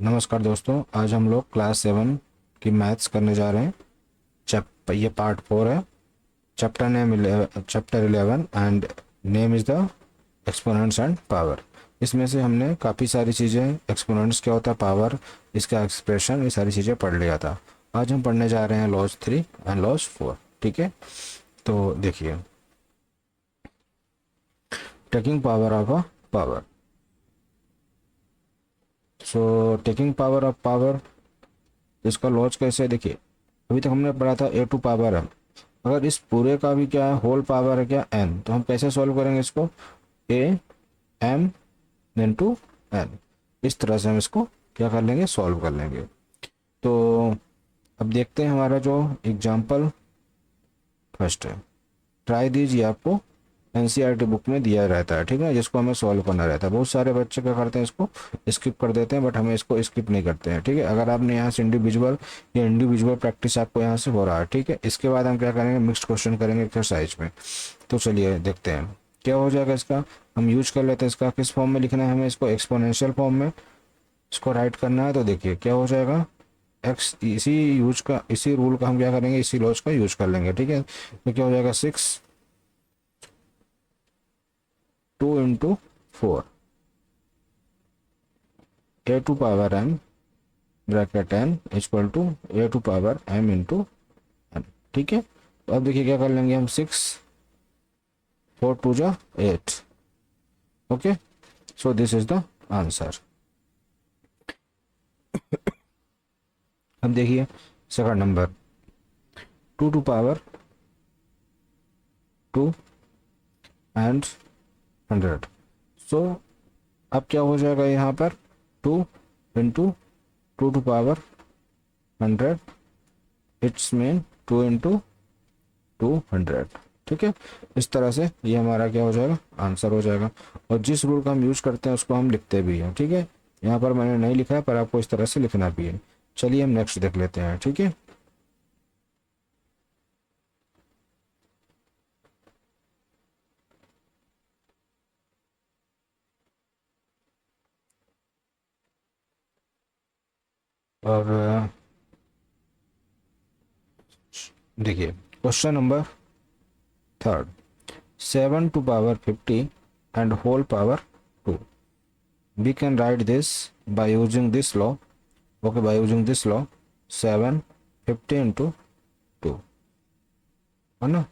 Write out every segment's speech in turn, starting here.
नमस्कार दोस्तों, आज हम लोग क्लास 7 की मैथ्स करने जा रहे हैं। ये पार्ट 4 है। Chapter 11 and name is the exponents and power. इसमें से हमने काफ़ी सारी चीज़ें, एक्सपोनेंट्स क्या होता है, पावर, इसका एक्सप्रेशन, ये सारी चीज़ें पढ़ लिया था। आज हम पढ़ने जा रहे हैं लॉज 3 एंड लॉज 4। ठीक है, तो देखिए, taking power of a power. So taking power of power, इसका लॉज कैसे है देखिए। अभी तक हमने पढ़ा था ए टू पावर है। अगर इस पूरे का भी क्या है, होल पावर है क्या, एन, तो हम कैसे सॉल्व करेंगे इसको, ए एम इंटू एन। इस तरह से हम इसको क्या कर लेंगे, सॉल्व कर लेंगे। तो अब देखते हैं हमारा जो एग्जाम्पल फर्स्ट है। ट्राई दीजिए, आपको एनसीईआरटी बुक में दिया रहता है, ठीक है, जिसको हमें सॉल्व करना रहता है। बहुत सारे बच्चे क्या करते हैं, इसको स्किप कर देते हैं, बट हमें इसको स्किप नहीं करते हैं। ठीक है, अगर आपने यहाँ से इंडिविजुअल प्रैक्टिस आपको यहाँ से हो रहा है, ठीक है। इसके बाद हम क्या करेंगे, मिक्स्ड क्वेश्चन करेंगे एक्सरसाइज में। तो चलिए देखते हैं क्या हो जाएगा इसका। हम यूज कर लेते हैं इसका, किस फॉर्म में लिखना है हमें इसको, एक्सपोनेंशियल फॉर्म में इसको राइट करना है। तो देखिए क्या हो जाएगा, एक्स, इसी रूल का हम क्या करेंगे, इसी लॉज का यूज कर लेंगे। ठीक है, तो क्या हो जाएगा, 6 2 into 4 a to power m bracket n equal to a to power m into n. ठीक है, तो अब देखिए क्या कर लेंगे हम, 6 4 2 जा 8। Okay, so this is the answer. अब देखिए second number, 2 to power 2 and 100। सो अब क्या हो जाएगा यहाँ पर, 2 into 2 to power 100, it's mean 2 into 200। ठीक है, इस तरह से ये हमारा क्या हो जाएगा, आंसर हो जाएगा। और जिस रूल का हम यूज करते हैं उसको हम लिखते भी हैं। ठीक है, यहाँ पर मैंने नहीं लिखा है, पर आपको इस तरह से लिखना भी है। चलिए हम नेक्स्ट देख लेते हैं। ठीक है, और देखिए question number third, 7 to power 50 and whole power 2। We can write this by using this law. Okay, by using this law, 7 50 into 2 है ना,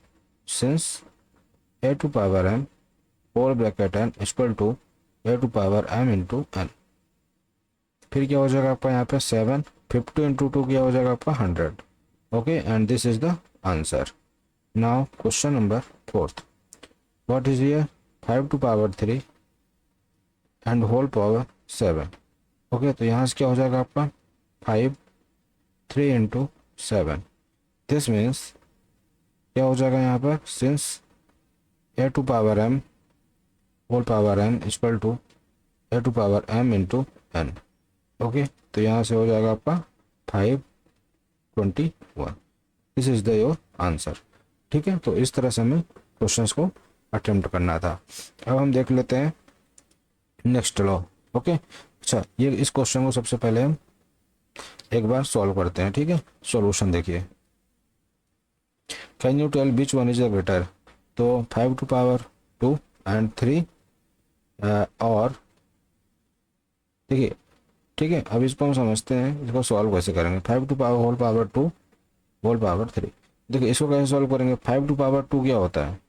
since a to power m whole bracket n equal to a to power m into n. फिर क्या हो जाएगा आपका यहाँ पे, 7 50 into 2 क्या हो जाएगा आपका 100। Okay, and this is the answer. Now question number fourth, what is here, 5 to power 3 and whole power 7। Okay, तो यहाँ से क्या हो जाएगा आपका, 5 3 इंटू 7। दिस मीन्स क्या हो जाएगा यहाँ पर, since a to power m whole power n equal to a to power m into n. Okay, तो यहाँ से हो जाएगा आपका 521। This is the your answer. ठीक है, तो इस तरह से हमें क्वेश्चंस को अटेम्प्ट करना था। अब हम देख लेते हैं नेक्स्ट लॉ। ओके, अच्छा, ये इस क्वेश्चन को सबसे पहले हम एक बार सॉल्व करते हैं। ठीक है, सॉल्यूशन देखिए, can you tell which one is the greater. तो 5 टू पावर 2 एंड 3 और देखिए, ठीक है, अब इसको हम समझते हैं, इसको सॉल्व कैसे करेंगे। 5 to power whole power 2 whole power 3। देखिए इसको कैसे सॉल्व करेंगे, 5 टू पावर 2 क्या होता है,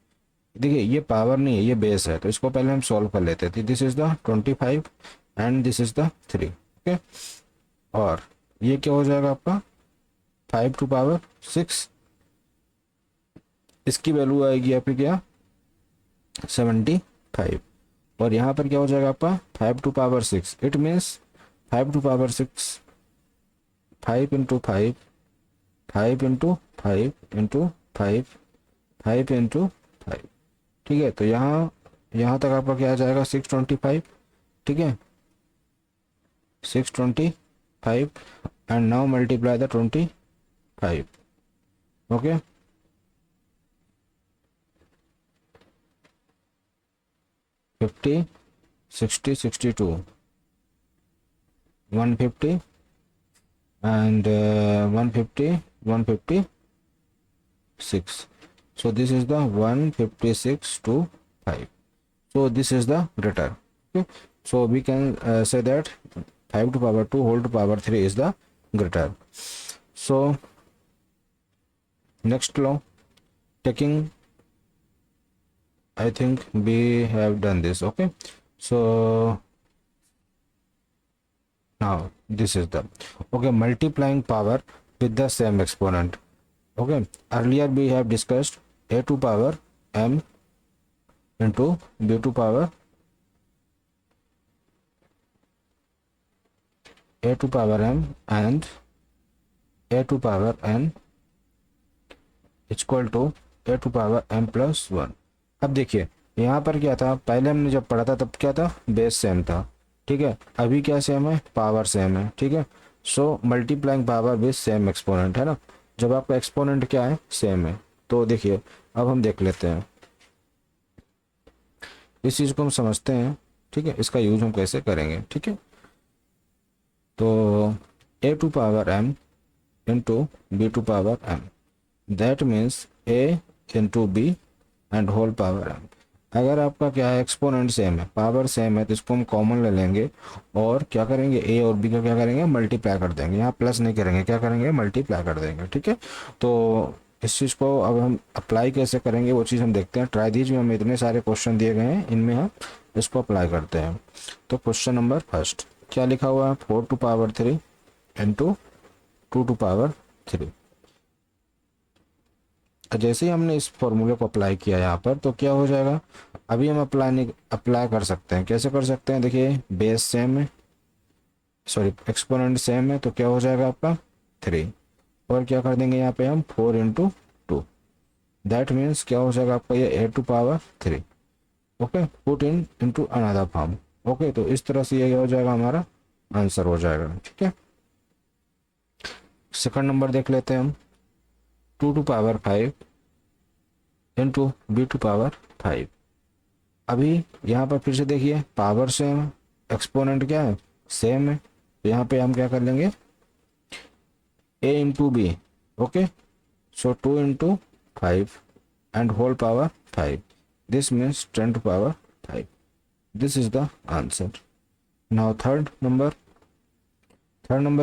देखिए ये पावर नहीं है, ये बेस है, तो इसको पहले हम सॉल्व कर लेते थे। This is the 25 and this is the 3। Okay, और ये क्या हो जाएगा आपका, 5 टू पावर 6, इसकी वैल्यू आएगी आपकी क्या, 75। और यहाँ पर क्या हो जाएगा आपका, 5 to power 6, it means 5 to power 6, 5 into 5, 5 into 5 into 5, 5 into 5। ठीक है, तो यहाँ तक आपका क्या आ जाएगा, 625। ठीक है, 625 and now multiply the 25। Okay, 50 60 62, 150 and 150 156. So this is the 156 to 5. So this is the greater. Okay, so we can say that 5 to power 2 whole to power 3 is the greater. So next law, taking, I think we have done this. Okay, so now this is the, okay, multiplying power with the same exponent. Okay, earlier we have discussed a to power m into b to power m and a to power n equal to a to power m plus 1. अब देखिए यहाँ पर क्या था, पहले हमने जब पढ़ा था तब क्या था, बेस सेम था. ठीक है, अभी क्या सेम है, पावर सेम है. ठीक है, so multiplying power with same exponent है ना. जब आपका एक्सपोनेंट क्या है, सेम है. तो देखिए अब हम देख लेते हैं, इस चीज़ को हम समझते हैं. ठीक है, इसका यूज हम कैसे करेंगे. ठीक है, तो a to power m into b to power m, that means a into b and whole power m. अगर आपका क्या है, एक्सपोनेंट सेम है, पावर सेम है, तो इसको हम कॉमन ले लेंगे और क्या करेंगे, a और b का क्या करेंगे, मल्टीप्लाई कर देंगे. यहाँ प्लस नहीं करेंगे, क्या करेंगे, मल्टीप्लाई कर देंगे. ठीक है, तो इस चीज़ को अब हम अप्लाई कैसे करेंगे वो चीज़ हम देखते हैं. ट्राई दीजिए, हमें इतने सारे क्वेश्चन दिए गए हैं, इनमें हम इसको अप्लाई करते हैं. तो क्वेश्चन नंबर फर्स्ट क्या लिखा हुआ है, 4 to power 3 into 2 to power 3. जैसे ही हमने इस फॉर्मूले को अप्लाई किया यहाँ पर, तो क्या हो जाएगा, अभी हम अप्लाई कर सकते हैं. कैसे कर सकते हैं, देखिए बेस सेम है, सॉरी एक्सपोनेंट सेम है, तो क्या हो जाएगा आपका 3, और क्या कर देंगे यहाँ पे हम 4 इंटू 2. दैट मीन्स क्या हो जाएगा आपका ये a to power 3. Okay, put in into another form. Okay, तो इस तरह से ये हो जाएगा, हमारा आंसर हो जाएगा. ठीक है, सेकंड नंबर देख लेते हैं हम, 2 to power 5 into b to power 5. अभी यहाँ पर फिर से देखिए पावर सेम है, एक्सपोनेंट क्या है, सेम है, तो यहाँ पे हम क्या कर लेंगे, a into b. Okay, so 2 into 5 and whole power 5. This means 10 to power 5. This is the answer. Now third number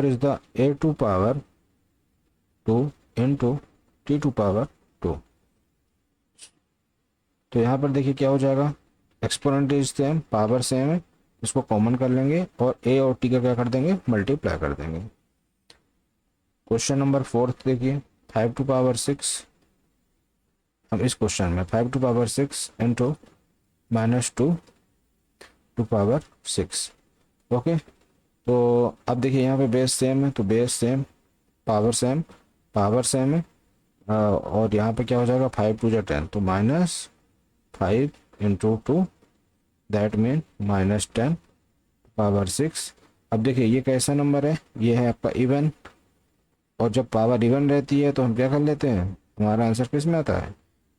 is the a to power 2 into t to power 2. तो यहाँ पर देखिए क्या हो जाएगा, exponent is same, power same है, इसको common कर लेंगे और a और t का क्या कर देंगे, मल्टीप्लाई कर देंगे. क्वेश्चन नंबर फोर्थ देखिए, 5 टू पावर 6. हम इस क्वेश्चन में 5 to power 6 into -2 to power 6. Okay, तो अब देखिए यहाँ पे बेस सेम है, तो बेस सेम, पावर सेम है, और यहाँ पे क्या हो जाएगा, 5 टू 10, तो -5 इंटू 2, दैट मीन -10 पावर 6. अब देखिए ये कैसा नंबर है, ये है आपका इवन, और जब पावर इवन रहती है तो हम क्या कर लेते हैं, हमारा आंसर किस में आता है,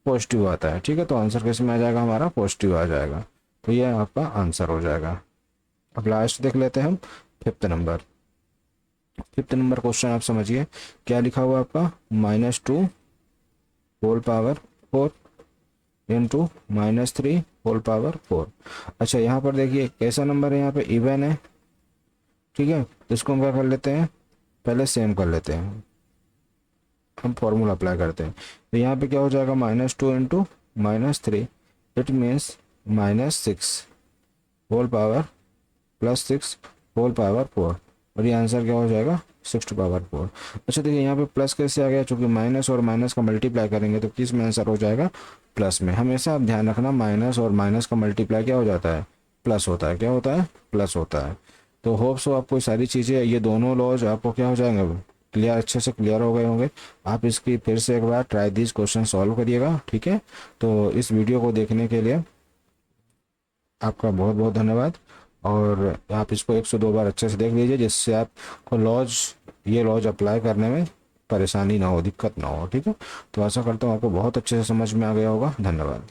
पॉजिटिव आता है. ठीक है, तो आंसर किस में आ जाएगा, हमारा पॉजिटिव आ जाएगा. तो ये आपका आंसर हो जाएगा. अब लास्ट देख लेते हैं हम फिफ्थ नंबर क्वेश्चन. आप समझिए क्या लिखा हुआ आपका, -2 whole power 4 into -3 whole power 4. अच्छा, यहाँ पर देखिए कैसा नंबर है, यहाँ पे इवन है. ठीक है, तो इसको हम क्या कर लेते हैं, पहले सेम कर लेते हैं, हम फॉर्मूला अप्लाई करते हैं. तो यहाँ पे क्या हो जाएगा, -2 into -3, it means -6 whole power plus 6 whole power 4, और ये आंसर क्या हो जाएगा, 6 टू पावर 4. अच्छा देखिए यहाँ पे प्लस कैसे आ गया, चूंकि माइनस और माइनस का मल्टीप्लाई करेंगे तो किस में आंसर हो जाएगा, प्लस में. हमेशा आप ध्यान रखना, माइनस और माइनस का मल्टीप्लाई क्या हो जाता है, प्लस होता है. क्या होता है, प्लस होता है. तो होप सो आपको सारी चीज़ें, ये दोनों लॉज आपको क्या हो जाएंगे, क्लियर, अच्छे से क्लियर हो गए होंगे. आप इसकी फिर से एक बार ट्राई दिस क्वेश्चन सॉल्व करिएगा. ठीक है, तो इस वीडियो को देखने के लिए आपका बहुत बहुत धन्यवाद, और आप इसको 102 बार अच्छे से देख लीजिए, जिससे आपको ये लॉज अप्लाई करने में परेशानी ना हो, दिक्कत ना हो. ठीक है, तो आशा करता हूँ आपको बहुत अच्छे से समझ में आ गया होगा. धन्यवाद.